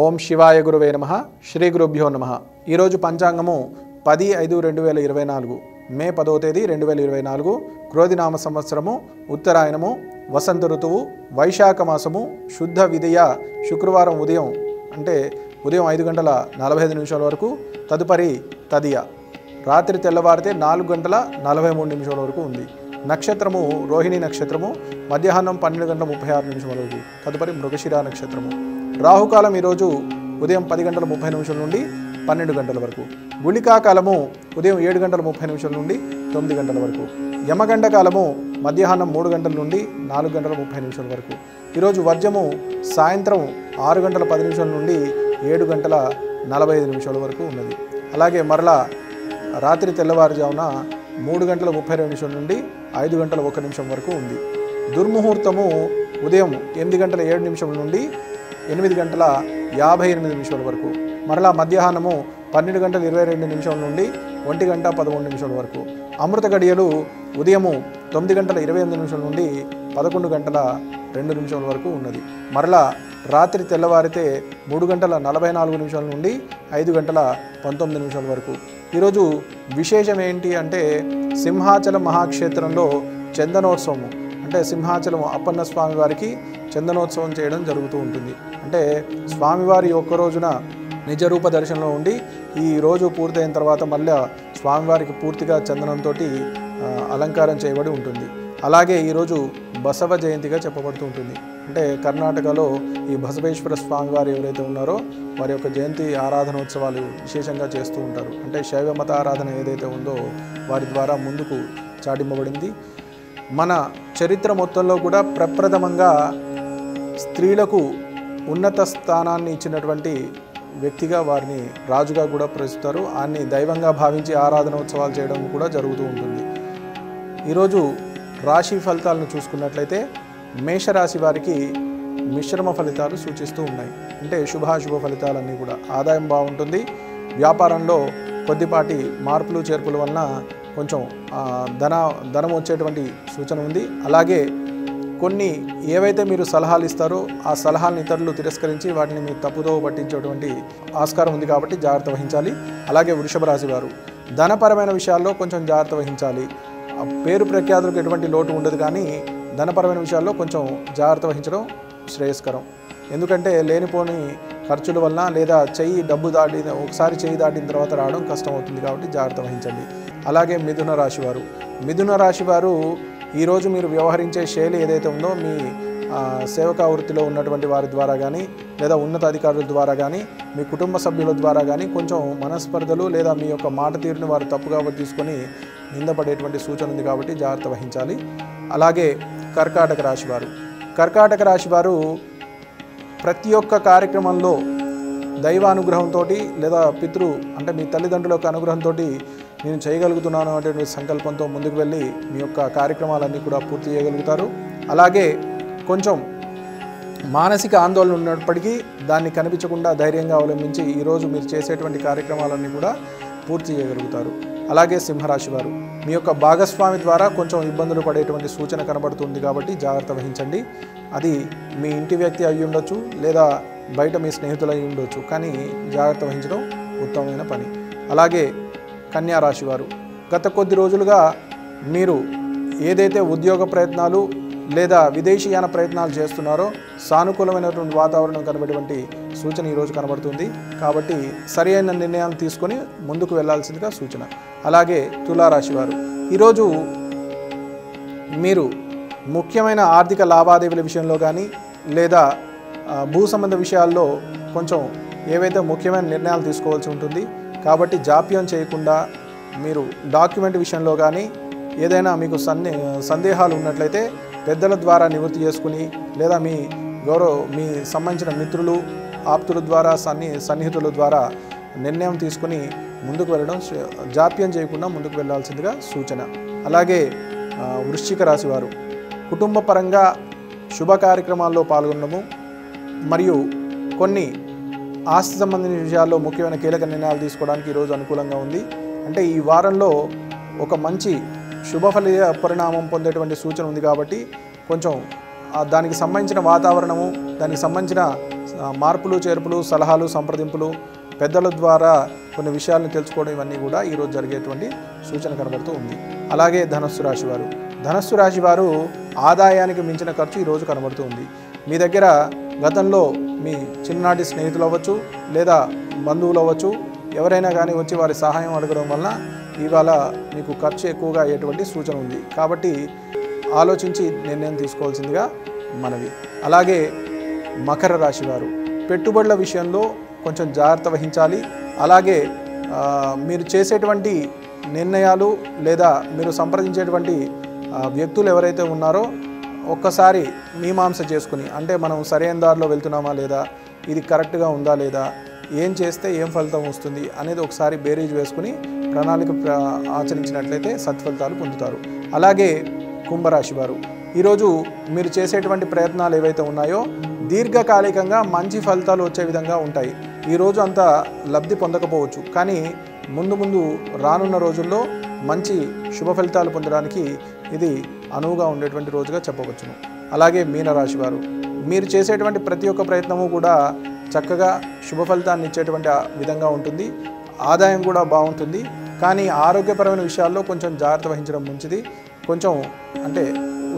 ఓం శివాయ గురువే నమః. శ్రీ గురుభ్యో నమః. ఈరోజు పంచాంగము 10/5/2024 మే 10వ తేదీ 2024 క్రోధినామ సంవత్సరము, ఉత్తరాయణము, వసంత ఋతువు, వైశాఖ మాసము, శుద్ధ విదియ, శుక్రవారం ఉదయం అంటే ఉదయం 5:45 వరకు, తదుపరి తదియ రాత్రి తెల్లవారితే 4:43 వరకు ఉంది. నక్షత్రము రోహిణి నక్షత్రము, మధ్యాహ్నం 12:36 వరకు, తదుపరి మృగశిర నక్షత్రము. రాహుకాలం ఈరోజు ఉదయం 10:30 నుండి 12 వరకు. గుళికా కాలము ఉదయం 7:30 నుండి 9 వరకు. యమగండ కాలము మధ్యాహ్నం 3 నుండి 4:30 వరకు. ఈరోజు వర్జము సాయంత్రం 6:10 నుండి 7:45 వరకు ఉన్నది. అలాగే మరలా రాత్రి తెల్లవారుజామున 3:32 నుండి 5:01 వరకు ఉంది. దుర్ముహూర్తము ఉదయం 8:07 నుండి 8:58 వరకు. మరలా మధ్యాహ్నము 12:22 నుండి 1:13 వరకు. అమృత గడియలు ఉదయము 9:28 నుండి 11:02 వరకు ఉన్నది. మరలా రాత్రి తెల్లవారితే 3:44 నుండి 5:19 వరకు. ఈరోజు విశేషం ఏంటి అంటే సింహాచలం మహాక్షేత్రంలో చందనోత్సవము, అంటే సింహాచలం అప్పన్న స్వామి వారికి చందనోత్సవం చేయడం జరుగుతూ ఉంటుంది. అంటే స్వామివారి ఒక్క రోజున నిజరూప దర్శనంలో ఉండి ఈ రోజు పూర్తయిన తర్వాత మళ్ళీ స్వామివారికి పూర్తిగా చందనంతో అలంకారం చేయబడి ఉంటుంది. అలాగే ఈరోజు బసవ జయంతిగా చెప్పబడుతూ ఉంటుంది. అంటే కర్ణాటకలో ఈ బసవేశ్వర స్వామివారు ఎవరైతే ఉన్నారో వారి యొక్క జయంతి ఆరాధనోత్సవాలు విశేషంగా చేస్తూ ఉంటారు. అంటే శైవ మత ఆరాధన ఏదైతే ఉందో వారి ద్వారా ముందుకు చాటింపబడింది. మన చరిత్ర మొత్తంలో కూడా ప్రప్రథమంగా స్త్రీలకు ఉన్నత స్థానాన్ని ఇచ్చినటువంటి వ్యక్తిగా వారిని రాజుగా కూడా ప్రస్తుతారు. ఆయన్ని దైవంగా భావించి ఆరాధనోత్సవాలు చేయడం కూడా జరుగుతూ ఉంటుంది. ఈరోజు రాశి ఫలితాలను చూసుకున్నట్లయితే మేషరాశి వారికి మిశ్రమ ఫలితాలు సూచిస్తూ ఉన్నాయి. అంటే శుభాశుభ ఫలితాలన్నీ కూడా. ఆదాయం బాగుంటుంది. వ్యాపారంలో కొద్దిపాటి మార్పులు చేర్పుల వలన కొంచెం ధనం వచ్చేటువంటి సూచన ఉంది. అలాగే కొన్ని ఏవైతే మీరు సలహాలు ఇస్తారో ఆ సలహాలను ఇతరులు తిరస్కరించి వాటిని మీరు తప్పుదో పట్టించేటువంటి ఆస్కారం ఉంది కాబట్టి జాగ్రత్త వహించాలి. అలాగే వృషభ రాశి వారు ధనపరమైన విషయాల్లో కొంచెం జాగ్రత్త వహించాలి. పేరు ప్రఖ్యాతులకు ఎటువంటి లోటు ఉండదు, కానీ ధనపరమైన విషయాల్లో కొంచెం జాగ్రత్త వహించడం శ్రేయస్కరం. ఎందుకంటే లేనిపోని ఖర్చుల వలన లేదా ఒకసారి చెయ్యి దాటిన తర్వాత రావడం కష్టం అవుతుంది కాబట్టి జాగ్రత్త వహించండి. అలాగే మిథున రాశి వారు ఈరోజు మీరు వ్యవహరించే శైలి ఏదైతే ఉందో మీ సేవకా వృత్తిలో ఉన్నటువంటి వారి ద్వారా కానీ లేదా ఉన్నత అధికారుల ద్వారా కానీ మీ కుటుంబ సభ్యుల ద్వారా కానీ కొంచెం మనస్పర్ధలు లేదా మీ యొక్క మాట తీరుని వారు తప్పుగా తీసుకొని నిందపడేటువంటి సూచన ఉంది కాబట్టి జాగ్రత్త వహించాలి. అలాగే కర్కాటక రాశి వారు ప్రతి ఒక్క కార్యక్రమంలో దైవానుగ్రహంతో లేదా అంటే మీ తల్లిదండ్రుల యొక్క అనుగ్రహంతో నేను చేయగలుగుతున్నాను అనేటువంటి సంకల్పంతో ముందుకు వెళ్ళి మీ యొక్క కార్యక్రమాలన్నీ కూడా పూర్తి చేయగలుగుతారు. అలాగే కొంచెం మానసిక ఆందోళన ఉన్నప్పటికీ దాన్ని కనిపించకుండా ధైర్యంగా అవలంబించి ఈరోజు మీరు చేసేటువంటి కార్యక్రమాలన్నీ కూడా పూర్తి చేయగలుగుతారు. అలాగే సింహరాశి వారు మీ యొక్క భాగస్వామి ద్వారా కొంచెం ఇబ్బందులు పడేటువంటి సూచన కనబడుతుంది కాబట్టి జాగ్రత్త వహించండి. అది మీ ఇంటి వ్యక్తి అయి ఉండొచ్చు లేదా బయట మీ స్నేహితులు అయి ఉండొచ్చు, కానీ జాగ్రత్త వహించడం ఉత్తమమైన పని. అలాగే కన్యా రాశి వారు గత కొద్ది రోజులుగా మీరు ఏదైతే ఉద్యోగ ప్రయత్నాలు లేదా విదేశీయాన ప్రయత్నాలు చేస్తున్నారో సానుకూలమైనటువంటి వాతావరణం కనబడేటువంటి సూచన ఈరోజు కనబడుతుంది. కాబట్టి సరి అయిన నిర్ణయాలు తీసుకొని ముందుకు వెళ్లాల్సిందిగా సూచన. అలాగే తులారాశి వారు ఈరోజు మీరు ముఖ్యమైన ఆర్థిక లావాదేవీల విషయంలో కానీ లేదా భూ సంబంధ విషయాల్లో కొంచెం ఏవైతే ముఖ్యమైన నిర్ణయాలు తీసుకోవాల్సి ఉంటుంది. కాబట్టి జాప్యం చేయకుండా మీరు డాక్యుమెంట్ విషయంలో కానీ ఏదైనా మీకు సందేహాలు ఉన్నట్లయితే పెద్దల ద్వారా నివృత్తి చేసుకుని లేదా మీ సంబంధించిన మిత్రులు ఆప్తుల ద్వారా సన్నిహితుల ద్వారా నిర్ణయం తీసుకుని ముందుకు వెళ్ళడం, జాప్యం చేయకుండా ముందుకు వెళ్ళాల్సిందిగా సూచన. అలాగే వృశ్చిక రాశి వారు కుటుంబ పరంగా శుభ కార్యక్రమాల్లో పాల్గొనడము మరియు కొన్ని ఆస్తి సంబంధించిన విషయాల్లో ముఖ్యమైన కీలక నిర్ణయాలు తీసుకోవడానికి ఈరోజు అనుకూలంగా ఉంది. అంటే ఈ వారంలో ఒక మంచి శుభ పరిణామం పొందేటువంటి సూచన ఉంది కాబట్టి కొంచెం దానికి సంబంధించిన వాతావరణము, దానికి సంబంధించిన మార్పులు చేర్పులు సలహాలు సంప్రదింపులు పెద్దల ద్వారా కొన్ని విషయాలను తెలుసుకోవడం ఇవన్నీ కూడా ఈరోజు జరిగేటువంటి సూచన కనబడుతూ ఉంది. అలాగే ధనస్సు రాశి వారు, ధనస్సు రాశి వారు ఆదాయానికి మించిన ఖర్చు ఈరోజు కనబడుతూ ఉంది. మీ దగ్గర గతంలో మీ చిన్ననాటి స్నేహితులు అవ్వచ్చు లేదా బంధువులు అవ్వచ్చు, ఎవరైనా కానీ వచ్చి వారి సహాయం అడగడం వలన ఇవాళ మీకు ఖర్చు ఎక్కువగా అయ్యేటువంటి సూచన ఉంది. కాబట్టి ఆలోచించి నిర్ణయం తీసుకోవాల్సిందిగా మనవి. అలాగే మకర రాశి వారు పెట్టుబడుల విషయంలో కొంచెం జాగ్రత్త వహించాలి. అలాగే మీరు చేసేటువంటి నిర్ణయాలు లేదా మీరు సంప్రదించేటువంటి వ్యక్తులు ఎవరైతే ఉన్నారో ఒక్కసారి మీమాంస చేసుకుని, అంటే మనం సరైన దారిలో వెళ్తున్నామా లేదా, ఇది కరెక్ట్గా ఉందా లేదా, ఏం చేస్తే ఏం ఫలితం వస్తుంది అనేది ఒకసారి బేరీజ్ వేసుకుని ప్రణాళిక ఆచరించినట్లయితే సత్ఫలితాలు పొందుతారు. అలాగే కుంభరాశి వారు ఈరోజు మీరు చేసేటువంటి ప్రయత్నాలు ఏవైతే ఉన్నాయో దీర్ఘకాలికంగా మంచి ఫలితాలు వచ్చే విధంగా ఉంటాయి. ఈరోజు అంత లబ్ధి పొందకపోవచ్చు, కానీ ముందు ముందు రానున్న రోజుల్లో మంచి శుభ ఫలితాలు పొందడానికి ఇది అనువుగా ఉండేటువంటి రోజుగా చెప్పవచ్చును. అలాగే మీనరాశి వారు మీరు చేసేటువంటి ప్రతి ఒక్క ప్రయత్నము కూడా చక్కగా శుభ ఫలితాన్ని ఇచ్చేటువంటి విధంగా ఉంటుంది. ఆదాయం కూడా బాగుంటుంది, కానీ ఆరోగ్యపరమైన విషయాల్లో కొంచెం జాగ్రత్త వహించడం మంచిది. కొంచెం అంటే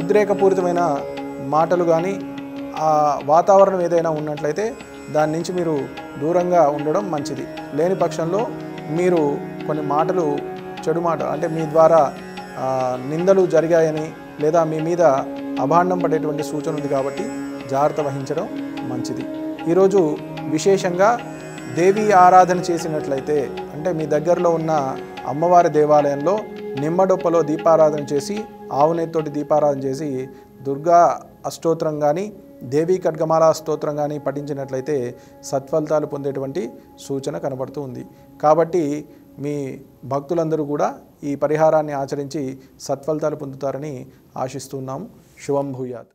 ఉద్రేకపూరితమైన మాటలు కానీ ఆ వాతావరణం ఏదైనా ఉన్నట్లయితే దాని నుంచి మీరు దూరంగా ఉండడం మంచిది. లేని పక్షంలో మీరు కొన్ని మాటలు చెడు మాట అంటే మీ ద్వారా నిందలు జరిగాయని లేదా మీ మీద అభాండం పడేటువంటి సూచన ఉంది, కాబట్టి జాగ్రత్త వహించడం మంచిది. ఈరోజు విశేషంగా దేవీ ఆరాధన చేసినట్లయితే, అంటే మీ దగ్గరలో ఉన్న అమ్మవారి దేవాలయంలో నిమ్మడొప్పలో దీపారాధన చేసి ఆవునేతోటి దీపారాధన చేసి దుర్గా అష్టోత్తరం కానీ దేవీ ఖడ్గమాల స్తోత్రం కానీ పఠించినట్లయితే సత్ఫలితాలు పొందేటువంటి సూచన కనబడుతూ ఉంది. కాబట్టి మీ భక్తులందరూ కూడా ఈ పరిహారాన్ని ఆచరించి సత్ఫలితాలు పొందుతారని ఆశిస్తున్నాము. శుభం భూయాత్.